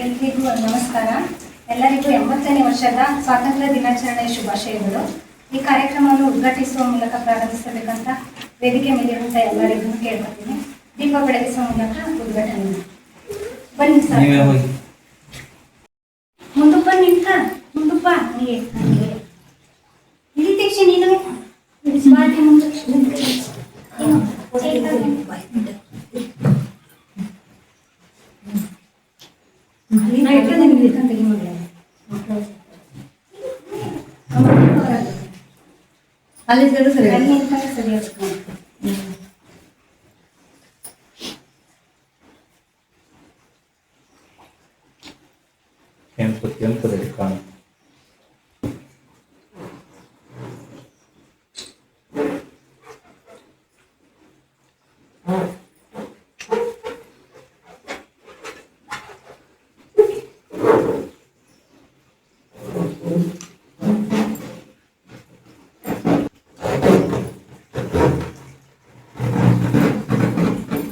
ಎಲ್ರಿಗೂ ನಮಸ್ಕಾರ. ಎಲ್ಲರಿಗೂ 80ನೇ ವರ್ಷದ ಸ್ವಾತಂತ್ರ್ಯ ದಿನಾಚರಣೆಯ ಶುಭಾಶಯಗಳು. ಈ ಕಾರ್ಯಕ್ರಮವನ್ನು ಉದ್ಘಾಟಿಸುವ ಮೂಲಕ ಪ್ರಾರಂಭಿಸಬೇಕಂತ ವೇದಿಕೆ ಮೇಲಿರುವಂಥ ಎಲ್ಲರಿಗೂ ಕೇಳ್ಕೊತೀನಿ. ದೀಪ ಬೆಳಗಿಸುವ ಮೂಲಕ ಉದ್ಘಾಟನೆ ಬನ್ನಿ ಸರ್. ಮುಂದಪ್ಪ ನಿಂತ ಮುಂದಪ್ಪ ಹಂಗೆ ಹಂಗೆ ಹಿಡಿತೀಕ್ಷ ನೀನು ಬಾಟಿ ಮುಂದೆ ಅಲ್ಲಿ ಸರಿ ಸರಿ ಕೆಂಪುದಲ್ಲಿ ಕಾಣು.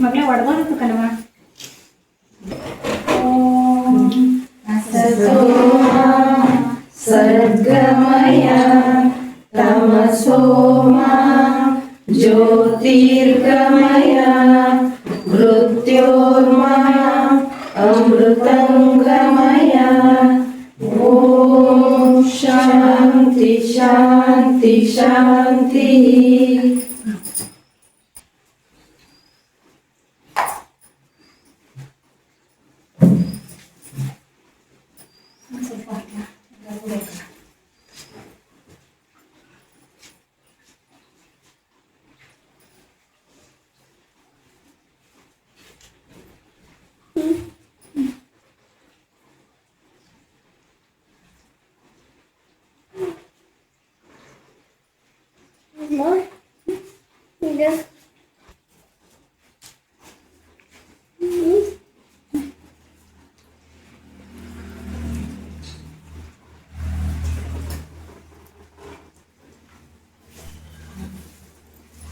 ಮಗಳೇ ಹೊಡೆದೋದು ಕಣವ. ಸರ್ಗಮಯ ತಮಸೋಮ ಜ್ಯೋತಿರ್ಗಮಯ ಮೃತ್ಯೋರ್ಮಯ ಅಮೃತಂಗಮಯ. ಓಂ ಶಾಂತಿ ಶಾಂತಿ ಶಾಂತಿ.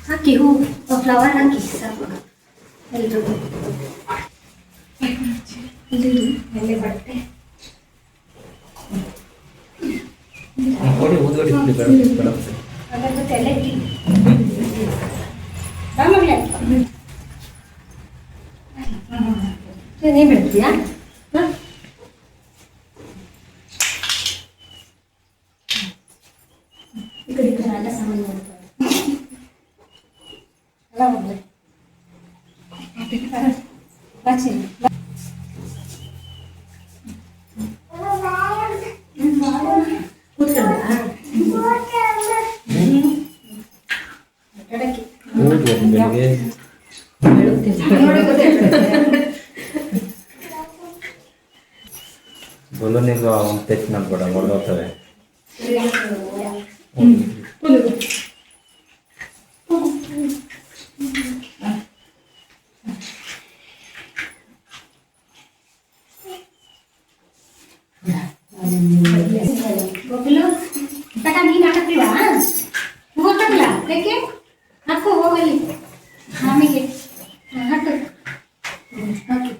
ಹಾಕಿ ಹೂ ಫ್ಲವರ್ ಹಾಕಿ ಸಾಕು ಎಲ್ರಿಗೂ. ಎಲೆ ಬಟ್ಟೆ ಅದರ ಎಲೆ ನೀ ಬಿಡ್ತೀಯಾ? ಈ ಕಡೆ ಎಲ್ಲ ಸಾಮಾನು ನೋಡ್ತಾರೆ ಎಲ್ಲ ಹೋಗ್ಲಿ ಬಾಚಿ ಬಲೂನಿಂದ ಟಚ್ ಮಾಡ್ಬೇಡ, ಹೊಡೆದೋಗ್ತವೆ. ಗೊತ್ತಿಲ್ಲ ತಕ ನೀನು ಹಾಕತ್ತೀವ ಹೋಗಲ್ಲ ಯಾಕೆ ಹಾಕೋ ಹೋಗಲಿ ಆಮೇಲೆ ಹಾಕು ಹಾಕಿ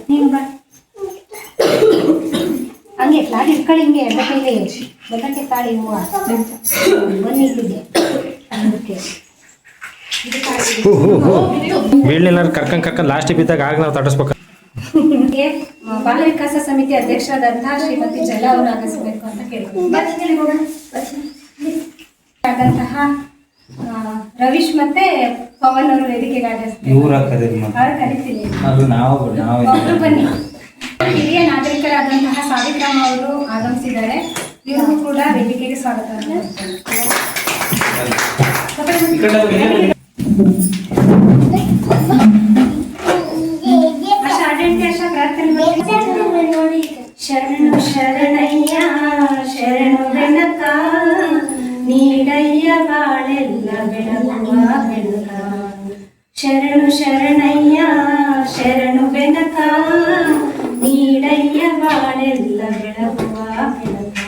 ನೀನು ಬಾ ಹಂಗೆ ತಾಳಿ ಇಟ್ಕೊಳ್ಳಿ, ಹಿಂಗೆ ಎಡ್ಡ ಕೈಲಿ ಬದಕ್ಕೆ ತಾಳಿ ಹೂವು ಬನ್ನಿ ಇಲ್ಲಿಗೆ ಅದಕ್ಕೆ ಬೀಳ್ನಿಲ್ಲ ಕರ್ಕೊಂಡು ಲಾಸ್ಟ್ ಬಿದ್ದಾಗ ಆಗ ನಾವು ತಡಿಸ್ಬೇಕು. ಬಾಲ ವಿಕಾಸ ಸಮಿತಿ ಅಧ್ಯಕ್ಷರಾದಂತಹ ಶ್ರೀಮತಿ ಜಲ ಅವರು ಆಗಮಿಸಬೇಕು ಅಂತ ಕೇಳ್ಕೊಂಡು ಆದಂತಹ ರವೀಶ್ ಮತ್ತೆ ಪವನ್ ಅವರು ವೇದಿಕೆಗೆ ಕರಿತೀನಿ. ಬನ್ನಿ. ಹಿರಿಯ ನಾಗರಿಕರಾದಂತಹ ಸಾವಿತ್ರಮ್ಮ ಅವರು ಆಗಮಿಸಿದ್ದಾರೆ. ಇವರು ಕೂಡ ವೇದಿಕೆಗೆ ಸ್ವಾಗತ. ಆಶಾ ಆಡಳಿತ ಆಶಾ ಪ್ರಾರ್ಥನೆ ಮಾಡಿ. ಶರಣು ಶರಣಯ್ಯ ಶರಣು ಬೆನಕ ನೀಡಯ್ಯ ಬಾಳೆಲ್ಲ ಬೆಳಗುವ ಬೆಳಕ. ಶರಣು ಶರಣಯ್ಯ ಶರಣು ಬೆನಕ ನೀಡಯ್ಯ ಬಾಳೆಲ್ಲ ಬೆಳಗುವ ಬೆಳಕ.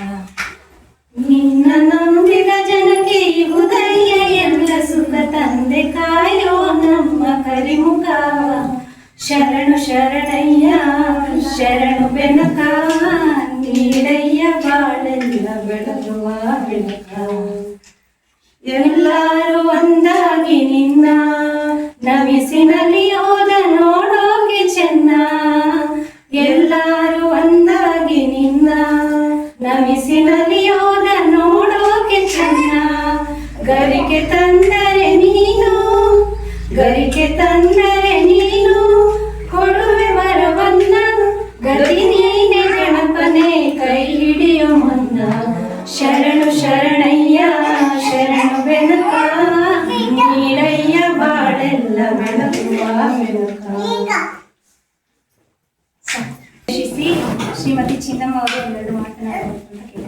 ನಿನ್ನ ನಂಬಿದ ಜನಕ್ಕೆ ಉದಯ ಎಲ್ಲ ಸುಖ ತಂದೆ ಕಾಯೋ ನಮ್ಮ ಕರಿಮುಖ. ಶರಣು ಶರಣಯ್ಯ ಶರಣು ಬೆನಕ ನೀಡಯ್ಯ ಬಾಳೆಲ್ಲ ಬೆಳಗುವ ಬೆಳಕ. ಎಲ್ಲರೂ ಒಂದಾಗಿ ನಿನ್ನ ನಮಿಸಿನಲ್ಲಿ ಹೋದ ನೋಡೋಕೆ ಚೆನ್ನ. ಎಲ್ಲರೂ ಒಂದಾಗಿ ನಿನ್ನ ನಮಿಸಿನಲ್ಲಿ ಹೋದ ನೋಡೋಕೆ ಚೆನ್ನ. ಗರಿಕೆ ತಂದರೆ ನೀನು ಗರಿಕೆ ತಂದರೆ ನೀನು ಕೊಡುವೆ ವರವನ್ನ. ಗತಿ ನೀನೆ ಗಣಪನೆ ಕೈ ಹಿಡಿಯೋ ಮುನ್ನ. ಶರಣು ಶರಣಯ್ಯ ಶರಣು ಬೆನಕ ನೀಡಯ್ಯ ಬಾಳೆಲ್ಲ ಬೆಳಗುವ ಬೆಳಕ. ಶ್ರೀಮತಿ ಚಿನ್ನಮ್ಮ ಅವರು ಎರಡು ಮಾತನಾಡಬೇಕು.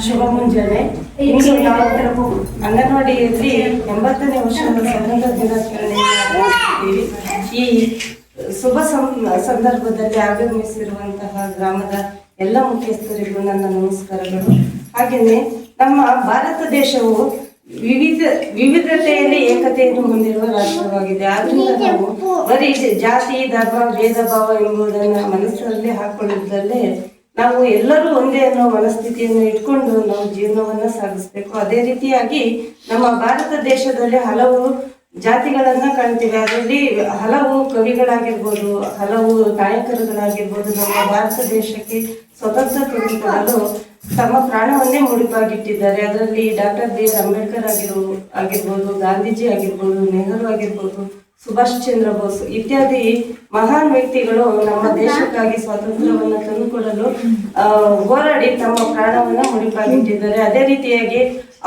ಶುಭ ಮುಂಜಾನೆ. ಇಂದು ನಾವು ಅಂಗನವಾಡಿಯಲ್ಲಿ 80ನೇ ವರ್ಷದ ಸ್ವಾತಂತ್ರ್ಯ ದಿನಾಚರಣೆಯನ್ನು ಆಚರಿಸುತ್ತೀವಿ. ಈ ಶುಭ ಸಂದರ್ಭದಲ್ಲಿ ಆಗಮಿಸಿರುವಂತಹ ಗ್ರಾಮದ ಎಲ್ಲ ಮುಖ್ಯಸ್ಥರಿಗೂ ನನ್ನ ನಮಸ್ಕಾರಗಳು. ಹಾಗೆಯೇ ನಮ್ಮ ಭಾರತ ದೇಶವು ವಿವಿಧತೆಯಲ್ಲಿ ಏಕತೆಯನ್ನು ಹೊಂದಿರುವ ರಾಷ್ಟ್ರವಾಗಿದೆ. ಆದ್ರಿಂದ ನಾವು ಬರೀ ಜಾತಿ ಧರ್ಮ ಭೇದ ಭಾವ ಎಂಬುದನ್ನು ಮನಸ್ಸಲ್ಲಿ ಹಾಕೊಳ್ಳುವುದಲ್ಲೇ ನಾವು ಎಲ್ಲರೂ ಒಂದೇ ಅನ್ನೋ ಮನಸ್ಥಿತಿಯನ್ನು ಇಟ್ಕೊಂಡು ನಾವು ಜೀವನವನ್ನ ಸಾಗಿಸ್ಬೇಕು. ಅದೇ ರೀತಿಯಾಗಿ ನಮ್ಮ ಭಾರತ ದೇಶದಲ್ಲಿ ಹಲವು ಜಾತಿಗಳನ್ನ ಕಾಣ್ತೀವಿ. ಅದರಲ್ಲಿ ಹಲವು ಕವಿಗಳಾಗಿರ್ಬೋದು, ಹಲವು ನಾಯಕರುಗಳಾಗಿರ್ಬೋದು ನಮ್ಮ ಭಾರತ ದೇಶಕ್ಕೆ ಸ್ವತಂತ್ರ ತಂದುಕೊಡಲು ತಮ್ಮ ಪ್ರಾಣವನ್ನೇ ಮುಡಿಪಾಗಿಟ್ಟಿದ್ದಾರೆ. ಅದರಲ್ಲಿ ಡಾಕ್ಟರ್ ಬಿ ಆರ್ ಅಂಬೇಡ್ಕರ್ ಆಗಿರ್ಬೋದು, ಗಾಂಧೀಜಿ ಆಗಿರ್ಬೋದು, ನೆಹರು ಆಗಿರ್ಬೋದು, ಸುಭಾಷ್ ಚಂದ್ರ ಬೋಸ್ ಇತ್ಯಾದಿ ಮಹಾನ್ ವ್ಯಕ್ತಿಗಳು ನಮ್ಮ ದೇಶಕ್ಕಾಗಿ ಸ್ವಾತಂತ್ರ್ಯವನ್ನು ತಂದುಕೊಡಲು ಹೋರಾಡಿ ತಮ್ಮ ಪ್ರಾಣವನ್ನ ಮುಡಿಪಾಗಿಟ್ಟಿದ್ದಾರೆ. ಅದೇ ರೀತಿಯಾಗಿ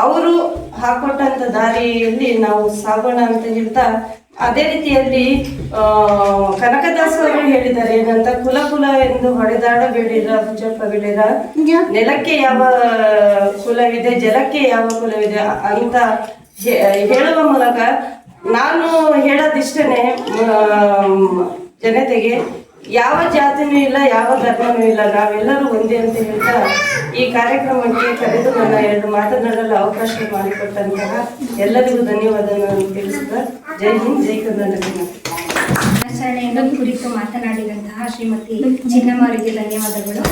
ಅವರು ಹಾಕೊಟ್ಟಂತ ದಾರಿಯಲ್ಲಿ ನಾವು ಸಾಗೋಣ ಅಂತ ಹೇಳ್ತಾ, ಅದೇ ರೀತಿಯಲ್ಲಿ ಕನಕದಾಸ ಅವರು ಹೇಳಿದ್ದಾರೆ ಏನಂತ, ಕುಲ ಕುಲ ಎಂದು ಹೊಡೆದಾಡಬೇಡಿರ ಹುಚ್ಚಪ್ಪ ಬಿಡಿರ, ನೆಲಕ್ಕೆ ಯಾವ ಕುಲವಿದೆ ಜಲಕ್ಕೆ ಯಾವ ಕುಲವಿದೆ ಅಂತ ಹೇಳುವ ಮೂಲಕ ನಾನು ಹೇಳೋದಿಷ್ಟೇ, ಜನತೆಗೆ ಯಾವ ಜಾತಿನೂ ಇಲ್ಲ, ಯಾವ ಧರ್ಮನೂ ಇಲ್ಲ, ನಾವೆಲ್ಲರೂ ಒಂದೇ ಅಂತ ಹೇಳ್ತಾ ಈ ಕಾರ್ಯಕ್ರಮಕ್ಕೆ ಕರೆದು ನನ್ನ ಎರಡು ಮಾತನಾಡಲು ಅವಕಾಶ ಮಾಡಿಕೊಟ್ಟಂತಹ ಎಲ್ಲರಿಗೂ ಧನ್ಯವಾದಗಳನ್ನು ತಿಳಿಸುತ್ತಾ ಜೈ ಹಿಂದ್ ಜೈ ಕರ್ನಾಟಕ. ಆಚರಣೆಯನ್ನು ಕುರಿತು ಮಾತನಾಡಿದಂತಹ ಶ್ರೀಮತಿ ಚಿನ್ನಮ್ಮ ಅವರಿಗೆ ಧನ್ಯವಾದಗಳು.